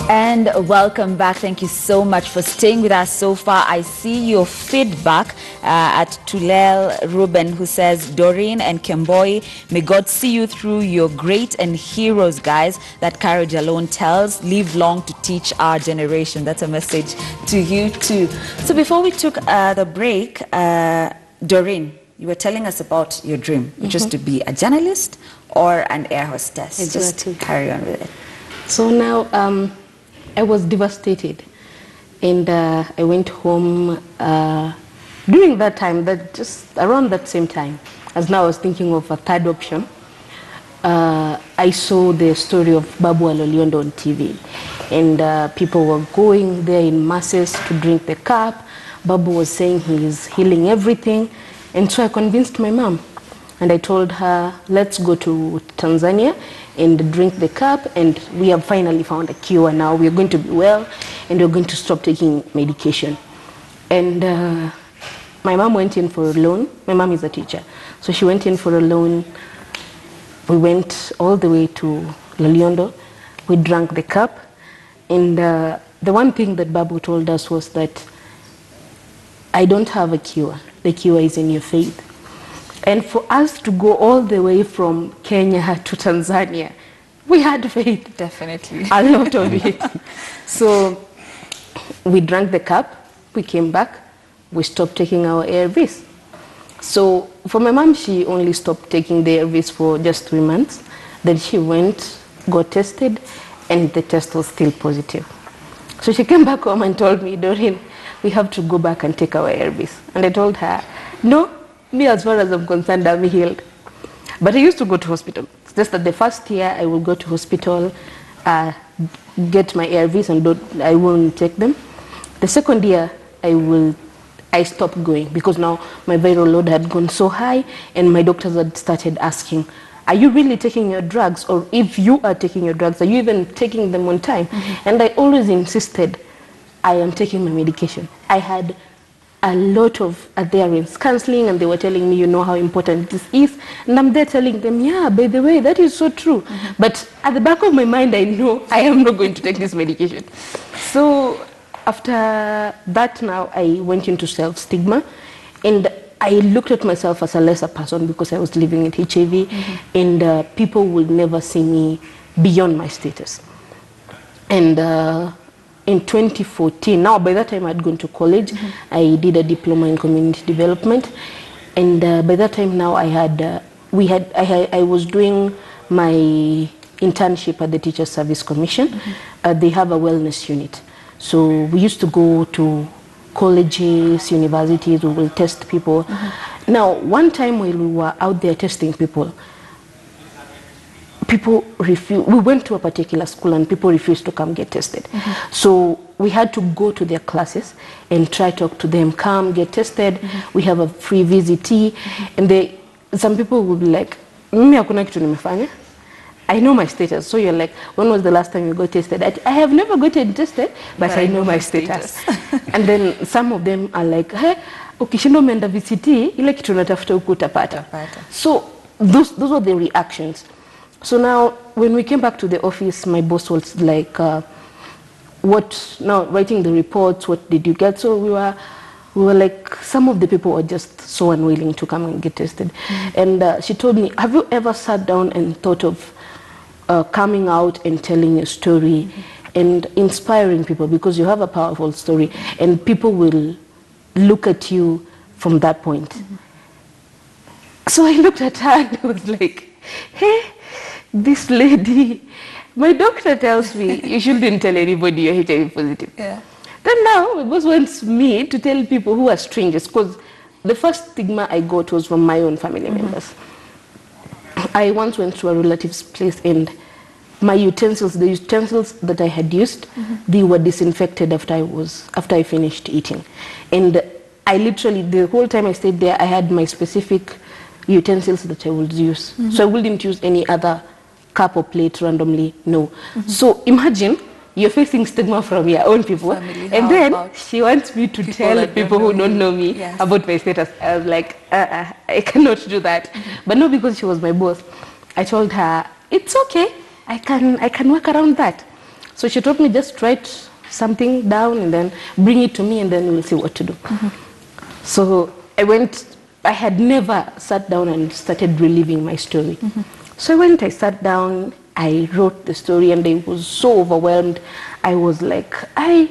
And welcome back. Thank you so much for staying with us so far. I see your feedback at Tulel Ruben, who says, Doreen and Kemboi, may God see you through your great and heroes, guys, that courage alone tells. Live long to teach our generation. That's a message to you too. So before we took the break, Doreen, you were telling us about your dream, which is to be a journalist or an air hostess. Exactly. Just carry on with it. So now, I was devastated, and I went home during that time, just around that same time, as now I was thinking of a third option. I saw the story of Babu Aloliondo on TV, and people were going there in masses to drink the cup. Babu was saying he is healing everything, and so I convinced my mom, and I told her, let's go to Tanzania and drink the cup, and we have finally found a cure now. We are going to be well, and we're going to stop taking medication. And my mom went in for a loan. My mom is a teacher, so she went in for a loan. We went all the way to Loliondo. We drank the cup, and the one thing that Babu told us was that I don't have a cure. The cure is in your faith. And for us to go all the way from Kenya to Tanzania, we had faith. Definitely. A lot of it. So we drank the cup, we came back, we stopped taking our ARVs. So for my mom, she only stopped taking the ARVs for just 3 months. Then she went, got tested, and the test was still positive. So she came back home and told me, Doreen, we have to go back and take our ARVs. And I told her, no, me, as far as I'm concerned, I'm healed. But I used to go to hospital. It's just that the first year I will go to hospital, get my ARVs, and I won't take them. The second year I stopped going because now my viral load had gone so high, and my doctors had started asking, are you really taking your drugs? Or if you are taking your drugs, are you even taking them on time? And I always insisted, I am taking my medication. I had a lot of adherence counseling, and they were telling me, you know how important this is, and I'm there telling them, yeah, by the way, that is so true. But at the back of my mind, I know I am not going to take this medication. So after that, now I went into self-stigma, and I looked at myself as a lesser person because I was living with HIV, and people would never see me beyond my status. And in 2014, now by that time I'd gone to college, I did a diploma in community development, and by that time now I was doing my internship at the Teachers Service Commission. They have a wellness unit, so we used to go to colleges, universities, we will test people. Now one time while we were out there testing people refused. We went to a particular school and people refused to come get tested. So we had to go to their classes and try to talk to them, come get tested. We have a free VCT. And some people would be like, mimi hakuna kitu nimefanya. I know my status. So you're like, when was the last time you got tested? I have never gotten tested, but I know my status. And then some of them are like, hey, ukishinda umeenda VCT, ile kitu unatafuta huku utapata. So those were the reactions. So now, when we came back to the office, my boss was like, now writing the reports, what did you get? So we were like, some of the people were just so unwilling to come and get tested. And she told me, have you ever sat down and thought of coming out and telling your story and inspiring people, because you have a powerful story and people will look at you from that point. So I looked at her and I was like, hey, this lady, my doctor tells me you shouldn't tell anybody you're HIV positive. Then now my boss wants me to tell people who are strangers, because the first stigma I got was from my own family members. I once went to a relative's place and my utensils, the utensils that I had used, they were disinfected after I finished eating. And I literally, the whole time I stayed there, I had my specific utensils that I would use. So I wouldn't use any other cup or plate randomly, no. So imagine you're facing stigma from your own people, and then she wants me to tell people who don't know me about my status. I was like, I cannot do that. But no, because she was my boss, I told her, it's okay, I can work around that. So she told me, just write something down and then bring it to me, and then we'll see what to do. So I had never sat down and started reliving my story. So I sat down, I wrote the story, and I was so overwhelmed. I was like, I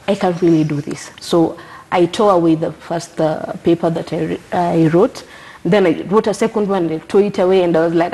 can't really do this. So I tore away the first paper that I wrote. Then I wrote a second one, and I tore it away, and I was like,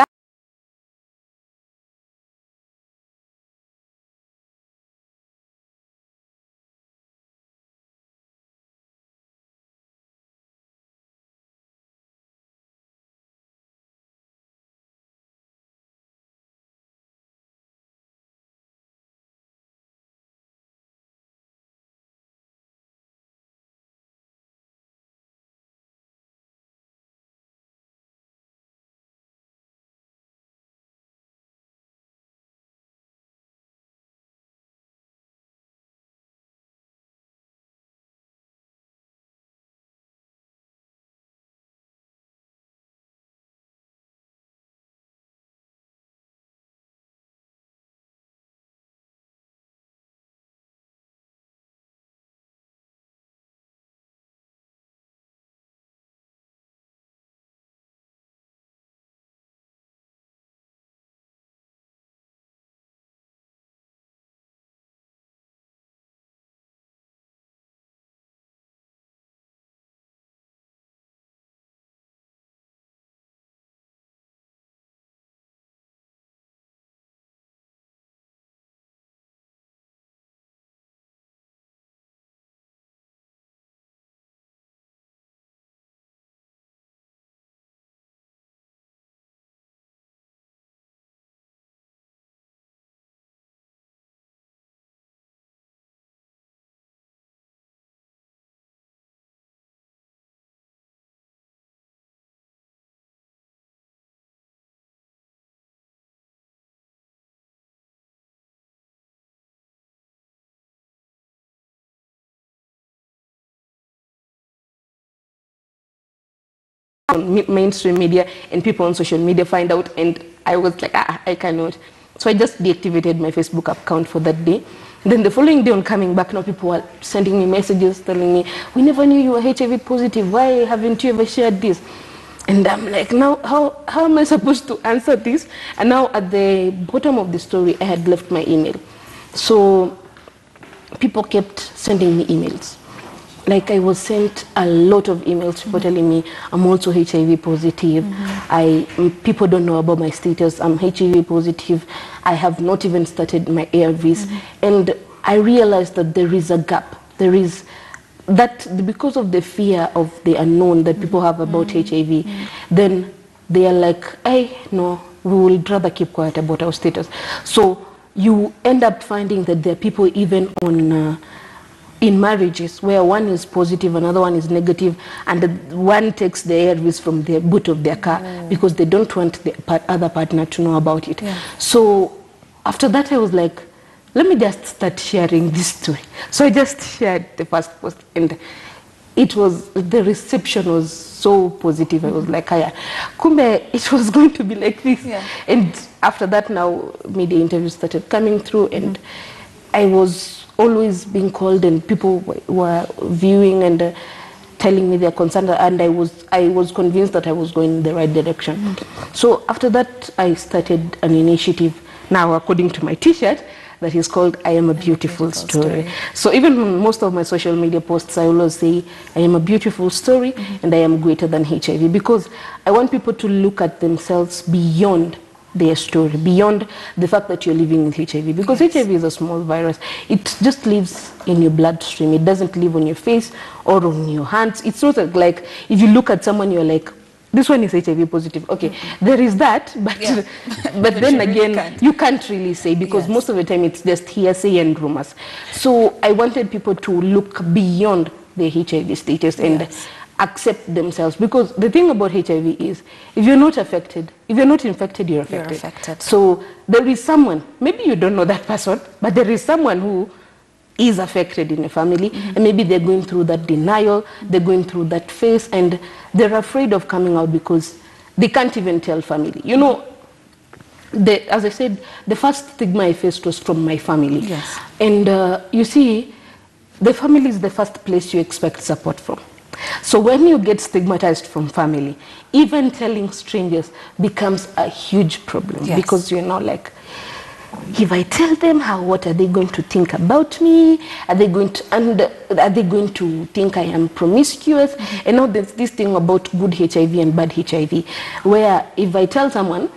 on mainstream media and people on social media find out, and I was like, I cannot. So I just deactivated my Facebook account for that day. Then the following day on coming back, now people were sending me messages telling me, we never knew you were HIV positive. Why haven't you ever shared this? And I'm like, now how am I supposed to answer this? And now at the bottom of the story, I had left my email. So people kept sending me emails. Like I was sent a lot of emails, people telling me I'm also HIV positive. People don't know about my status. I'm HIV positive. I have not even started my ARVs. And I realized that there is a gap. There is that because of the fear of the unknown that people have about HIV, then they are like, hey, no, we would rather keep quiet about our status. So you end up finding that there are people even on in marriages where one is positive, another one is negative, and the one takes the ARVs from the boot of their car because they don't want the other partner to know about it. So after that, I was like, let me just start sharing this story. So I just shared the first post, and the reception was so positive. I was like, kumbe, it was going to be like this. And after that, now media interviews started coming through, and I was always being called, and people were viewing and telling me their concern, and I was convinced that I was going in the right direction. So after that, I started an initiative, now according to my t-shirt, that is called I Am a Beautiful Story. So even on most of my social media posts, I always say I am a beautiful story and I am greater than HIV, because I want people to look at themselves beyond their story, beyond the fact that you're living with HIV, because HIV is a small virus. It just lives in your bloodstream. It doesn't live on your face or on your hands. It's not like if you look at someone, you're like, this one is HIV positive. Okay, there is that, but but then again, you can't really say, because most of the time it's just hearsay and rumors. So I wanted people to look beyond the HIV status and accept themselves, because the thing about HIV is, if you're not affected, if you're not infected, you're affected. So there is someone, maybe you don't know that person, but there is someone who is affected in a family, and maybe they're going through that denial, they're going through that phase, and they're afraid of coming out because they can't even tell family. You know, as I said, the first stigma I faced was from my family. Yes. And you see, the family is the first place you expect support from. So when you get stigmatized from family, even telling strangers becomes a huge problem. Yes. Because you're now like, if I tell them, what are they going to think about me? Are they going to think I am promiscuous? And now there's this thing about good HIV and bad HIV, where if I tell someone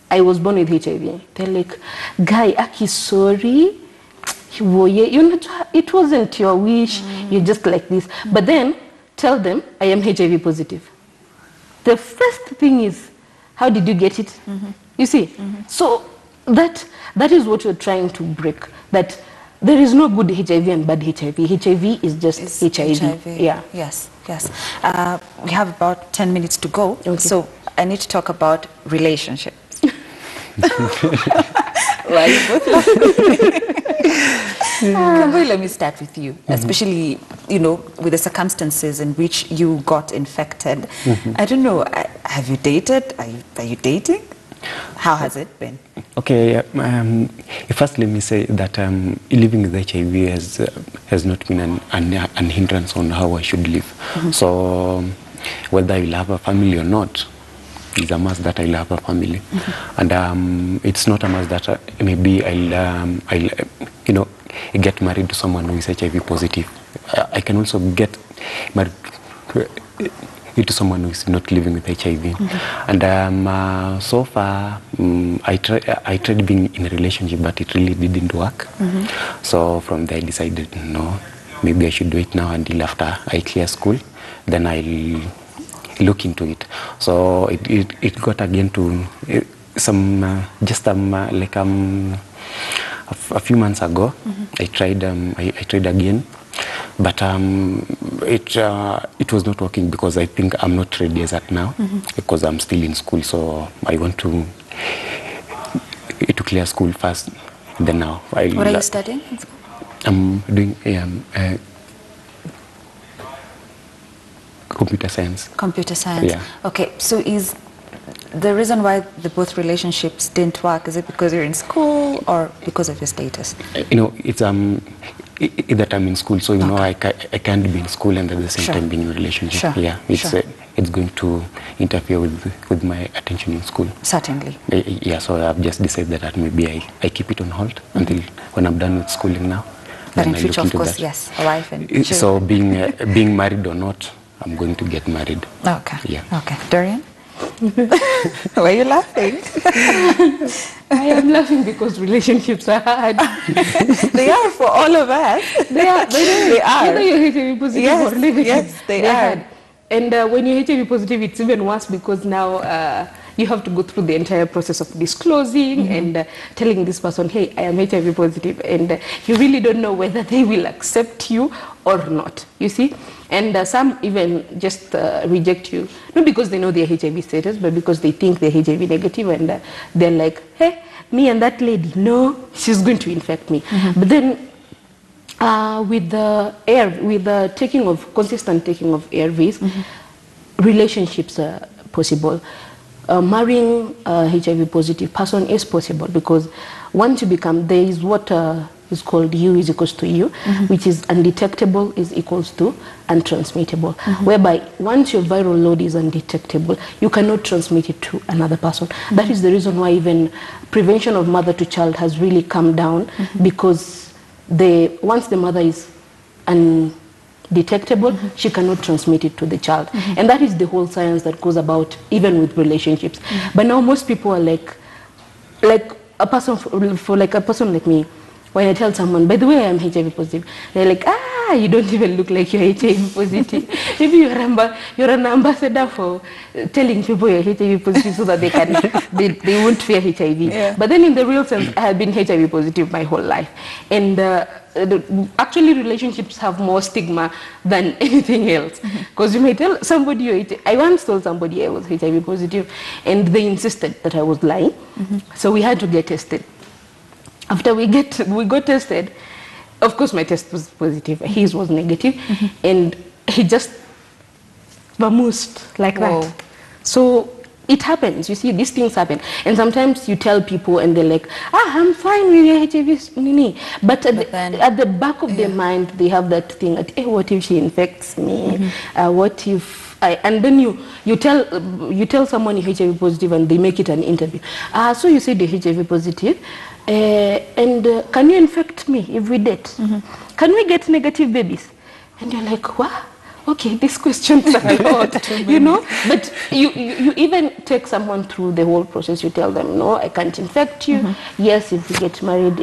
I was born with HIV, they're like, guy, Aki, sorry, it wasn't your wish, you're just like this. But then tell them I am HIV positive. The first thing is, how did you get it? You see? So that is what we're trying to break, that there is no good HIV and bad HIV. HIV is just HIV. Yeah. Yes, yes. We have about 10 minutes to go, okay. So I need to talk about relationships. Well, you both Kamboi, let me start with you, especially, with the circumstances in which you got infected. I don't know, have you dated? Are you dating? How has it been? Okay, first let me say that living with HIV has not been an hindrance on how I should live. So whether I will have a family or not, it's a must that I'll have a family. And it's not a must that maybe I'll get married to someone who is HIV positive. I can also get married to someone who is not living with HIV. And so far, I tried being in a relationship, but it really didn't work. So from there I decided, no, maybe I should do it now until after I clear school. Then I'll look into it. So it got again to some a few months ago. I tried again, but it was not working because I think I'm not ready as at now, because I'm still in school. So I want to clear school first. Then now what are you studying in school? I'm doing computer science. Computer science. Yeah. Okay, so is the reason why both relationships didn't work, is it because you're in school or because of your status? It's that I'm in school, so I can't be in school and at the same time being in a relationship. Yeah, it's going to interfere with my attention in school. Certainly. Yeah, so I've just decided that maybe I keep it on hold until when I'm done with schooling now. But in future, of course, yes, a wife and children. So being married or not, I'm going to get married. Okay. Yeah. Okay. Dorian? Why are you laughing? I am laughing because relationships are hard. They are for all of us. They are. Whether you're HIV positive or negative, yes, they are. Hard. And when you're HIV positive, it's even worse because now you have to go through the entire process of disclosing and telling this person, hey, I am HIV positive. And you really don't know whether they will accept you or not, you see. And some even just reject you, not because they know their HIV status, but because they think they're HIV negative, and they're like, hey, me and that lady, no, she's going to infect me. But then with the consistent taking of ARVs, relationships are possible. Marrying a HIV positive person is possible, because once you become, there is what is called U is equals to U, which is undetectable is equals to untransmittable, whereby once your viral load is undetectable, you cannot transmit it to another person. That is the reason why even prevention of mother to child has really come down, because once the mother is undetectable, she cannot transmit it to the child. And that is the whole science that goes about even with relationships. But now most people are like a person like me, when I tell someone, by the way, I'm HIV positive, they're like, you don't even look like you're HIV positive. Maybe you're an ambassador for telling people you're HIV positive so that they won't fear HIV. Yeah. But then in the real sense, I have been HIV positive my whole life. And actually, relationships have more stigma than anything else. Because you may tell somebody I once told somebody I was HIV positive, and they insisted that I was lying. So we had to get tested. After we got tested, of course my test was positive, his was negative, and he just vamoosed like that. So it happens. You see, these things happen. And sometimes you tell people and they're like, I'm fine with your HIV, nini. But at the back of their mind, they have that thing, that, hey, what if she infects me? What if and then you tell someone you're HIV positive and they make it an interview. So you said you're HIV positive, and can you infect me if we date? Can we get negative babies? And you're like, what? Okay, these questions are a lot, you know. But you even take someone through the whole process. You tell them, no, I can't infect you. Yes, if we get married,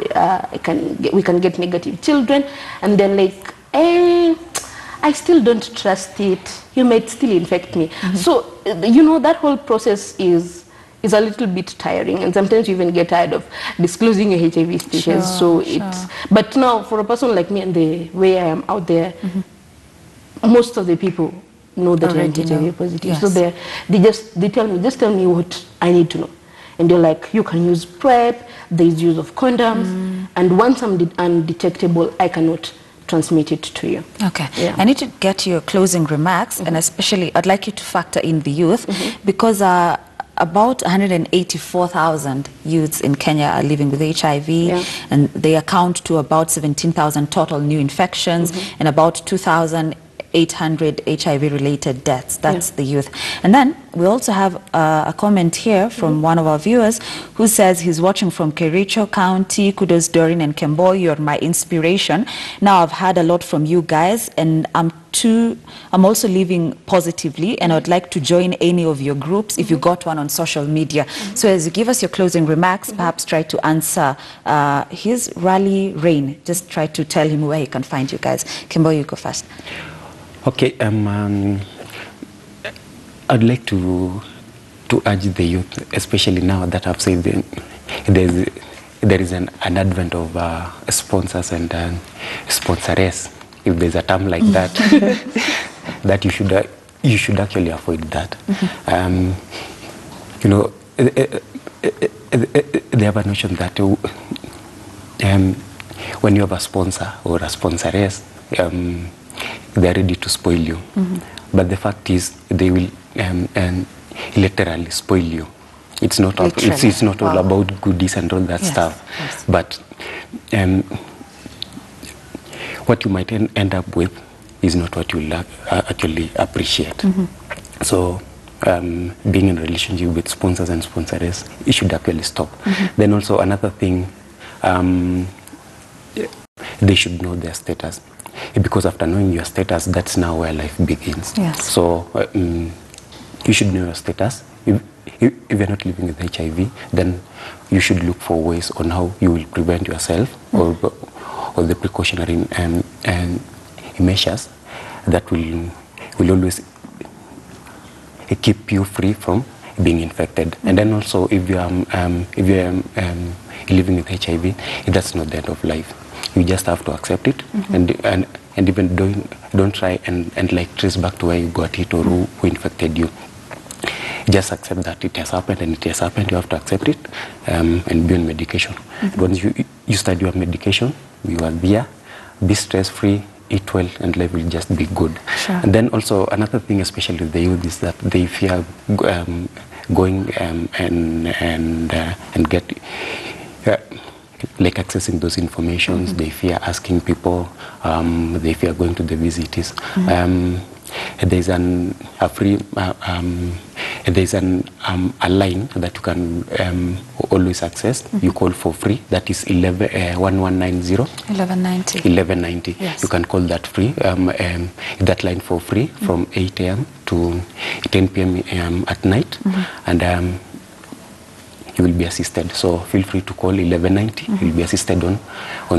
we can get negative children. And they're like, I still don't trust it. You might still infect me. So, you know, that whole process is a little bit tiring, and sometimes you even get tired of disclosing your HIV status. But now, for a person like me and the way I am out there, most of the people know that I'm HIV positive. Yes. So they tell me, just tell me what I need to know. And they're like, you can use PrEP, there's use of condoms, and once I'm undetectable, I cannot transmit it to you. Okay. Yeah. I need to get your closing remarks, and especially I'd like you to factor in the youth, because about 184,000 youths in Kenya are living with HIV, and they account to about 17,000 total new infections and about 2,800 HIV-related deaths. That's the youth. And then we also have a comment here from one of our viewers who says he's watching from Kericho County. Kudos, Doreen and Kemboy, you're my inspiration. Now I've heard a lot from you guys, and I'm also living positively, and I'd like to join any of your groups if you got one on social media. So as you give us your closing remarks, perhaps try to answer his Rally Rain. Just try to tell him where he can find you guys. Kemboy, you go first. Okay, I'd like to urge the youth, especially now that I've said there is an advent of sponsors and sponsors, if there's a term like that, that you should actually avoid that. You know, they have a notion that when you have a sponsor or a sponsoress, they're ready to spoil you. But the fact is, they will literally spoil you. It's not it's not all about goodies and all that stuff. Yes. But what you might end up with is not what you actually appreciate. So being in a relationship with sponsors and sponsors, it should actually stop. Then also another thing, they should know their status. Because after knowing your status, that's now where life begins. Yes. So you should know your status. If you're not living with HIV, then you should look for ways on how you will prevent yourself or the precautionary measures that will always keep you free from being infected. And then also, if you are living with HIV, that's not the end of life. You just have to accept it, and even don't try and like trace back to where you got it or who infected you. Just accept that it has happened, and it has happened. You have to accept it and be on medication. Once you start your medication, you are there, be stress-free, eat well, and life will just be good. Sure. And then also another thing, especially with the youth, is that they fear going and get like accessing those informations. They fear asking people. They fear going to the visitors. There's a line that you can always access. You call for free. That is 1190. Yes. You can call that free. That line for free from 8 a.m. to 10 p.m. At night, and you will be assisted. So feel free to call 1190. You'll be assisted on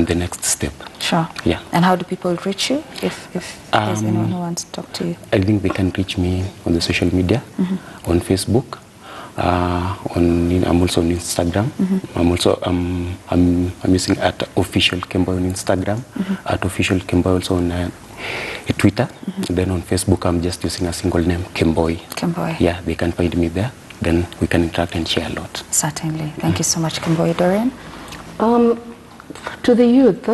the next step. Sure. Yeah. And how do people reach you if there's anyone who wants to talk to you? I think they can reach me on the social media, on Facebook. I'm also on Instagram. I'm also I'm using @official Kemboy on Instagram, @official Kemboy also on Twitter. Then on Facebook, I'm just using a single name, Kemboy. Kemboy. Yeah, they can find me there. Then we can interact and share a lot. Certainly. Thank you so much, Kemboy. Dorian? To the youth,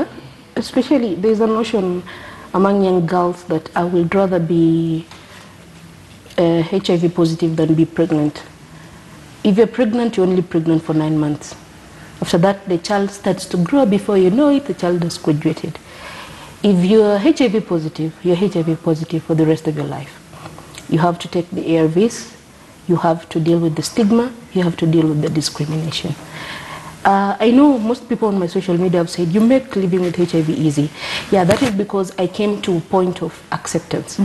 especially, there's a notion among young girls that I would rather be HIV positive than be pregnant. If you're pregnant, you're only pregnant for 9 months. After that, the child starts to grow. Before you know it, the child has graduated. If you're HIV positive, you're HIV positive for the rest of your life. You have to take the ARVs, you have to deal with the stigma, you have to deal with the discrimination. I know most people on my social media have said, you make living with HIV easy. Yeah, that is because I came to a point of acceptance.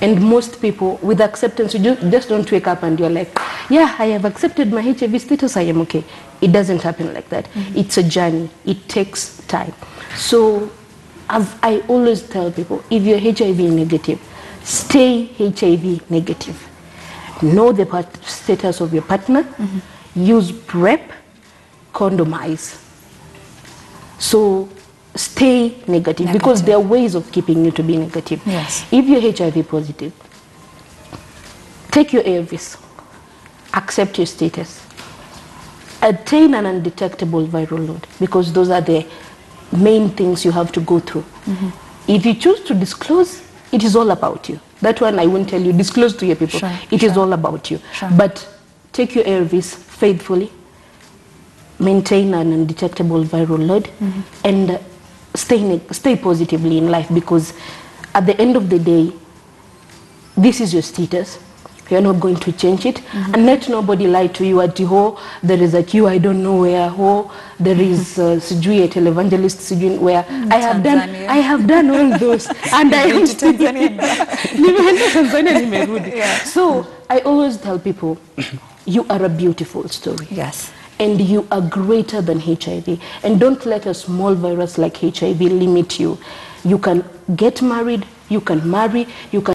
And most people, with acceptance, you just don't wake up and you're like, yeah, I have accepted my HIV status, I am okay. It doesn't happen like that. It's a journey. It takes time. So, as I always tell people, if you're HIV negative, stay HIV negative. Know the status of your partner, use PrEP, condomize. So stay negative, because there are ways of keeping you to be negative. Yes. If you're HIV positive, take your ARVs, accept your status, attain an undetectable viral load, because those are the main things you have to go through. If you choose to disclose, it is all about you. That one I won't tell you, disclose to your people. It is all about you. But take your ARVs faithfully, maintain an undetectable viral load, and stay positively in life, because at the end of the day, this is your status. You're not going to change it. And let nobody lie to you at ho, there is a queue, I don't know where, ho, there is Sijui, a televangelist Sijui, where I have done all those. And I am to Tanzania. So I always tell people, you are a beautiful story. Yes. And you are greater than HIV. And don't let a small virus like HIV limit you. You can get married, you can marry, you can